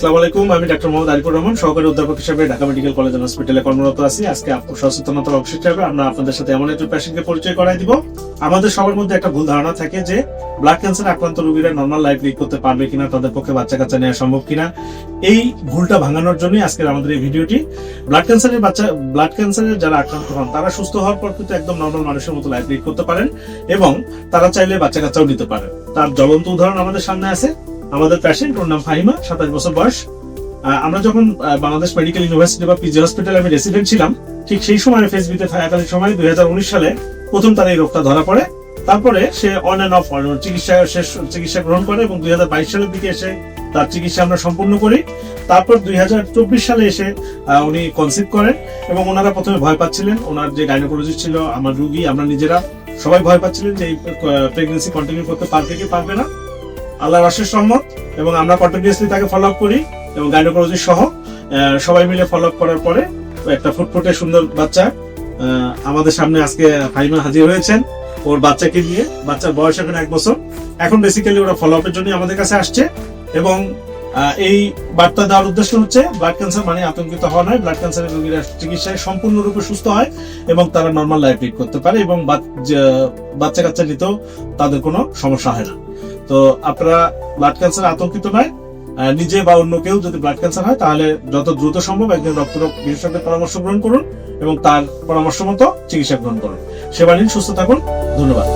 আসসালামু আলাইকুম, আমি ডাক্তার মোহাম্মদ আরিফুর রহমান, সহকারী অধ্যাপক হিসেবে ঢাকা মেডিকেল কলেজ এন্ড হসপিটালে কর্মরত আছি। আজকে সচেতনতার অংশ হিসেবে আমরা আপনাদের সাথে এমন একজন পেশেন্টকে পরিচয় করাই দিব। আমাদের সবার মধ্যে একটা ভুল ধারণা থাকে যে ব্লাড ক্যান্সার আক্রান্ত রোগীরা নরমাল লাইফ লিড করতে পারবে কিনা, তাদের পক্ষে বাচ্চা কাচ্চা নেওয়া সম্ভব কিনা। এই ভুলটা ভাঙানোর জন্যই আজকের আমাদের এই ভিডিওটি। ব্লাড ক্যান্সারের যারা আক্রান্ত হন তারা সুস্থ হওয়ার পর কিন্তু একদম নরমাল মানুষের মতো লাইফ লিড করতে পারেন এবং তারা চাইলে বাচ্চা কাচ্চাও নিতে পারে। তার জ্বলন্ত উদাহরণ আমাদের সামনে আছে। আমাদের পেশেন্ট, ওর নাম ফাহিমা, 27 বছর বয়স। আমরা যখন বাংলাদেশ মেডিকেল ইউনিভার্সিটি বা পিজি হসপিটালে আমি রেসিডেন্ট ছিলাম, ঠিক সেই সময় ফেসবিতে থাকাকালীন সময় 2019 সালে প্রথম তার এই রোগটা ধরা পড়ে। তারপরে সে অন এন্ড অফ চিকিৎসা গ্রহণ করে এবং 2022 সালের দিকে এসে তার চিকিৎসা আমরা সম্পূর্ণ করি। তারপর 2024 সালে এসে উনি কনসিভ করেন এবং ওনারা প্রথমে ভয় পাচ্ছিলেন। ওনার যে গাইনোকোলজিস্ট ছিল, আমার রুগী, আমরা নিজেরা সবাই ভয় পাচ্ছিলেন যে এই প্রেগন্যান্সি কন্টিনিউ করতে পারবে কি পারবে না। আল্লাহর অশেষ রহমত এবং আমরা কন্টিনিউয়াসলি তাকে ফলো আপ করি এবং গাইনোকোলজিস্ট সহ সবাই মিলে ফলো আপ করার পরে একটা ফুটফুটে সুন্দর বাচ্চা আমাদের সামনে আজকে ফাহিমা হাজির হয়েছেন ওর বাচ্চাকে নিয়ে। বাচ্চার বয়স এখন 1 বছর। এখন বেসিক্যালি ওরা ফলো আপের জন্য আমাদের কাছে আসছে এবং এই বার্তা দেওয়ার উদ্দেশ্য হচ্ছে ব্লাড ক্যান্সার মানে আতঙ্কিত হওয়া নয়। ব্লাড ক্যান্সারের রোগীরা চিকিৎসায় সম্পূর্ণরূপে সুস্থ হয় এবং তারা নর্মাল লাইফ লিড করতে পারে এবং বাচ্চা কাচ্চা নিতেও তাদের কোনো সমস্যা হয় না। তো আপনারা ব্লাড ক্যান্সার আতঙ্কিত নয়, নিজে বা অন্য কেউ যদি ব্লাড ক্যান্সার হয় তাহলে যত দ্রুত সম্ভব একজন রক্তরোগ বিশেষজ্ঞের পরামর্শ গ্রহণ করুন এবং তার পরামর্শ মতো চিকিৎসা গ্রহণ করুন। সেবা নিন, সুস্থ থাকুন। ধন্যবাদ।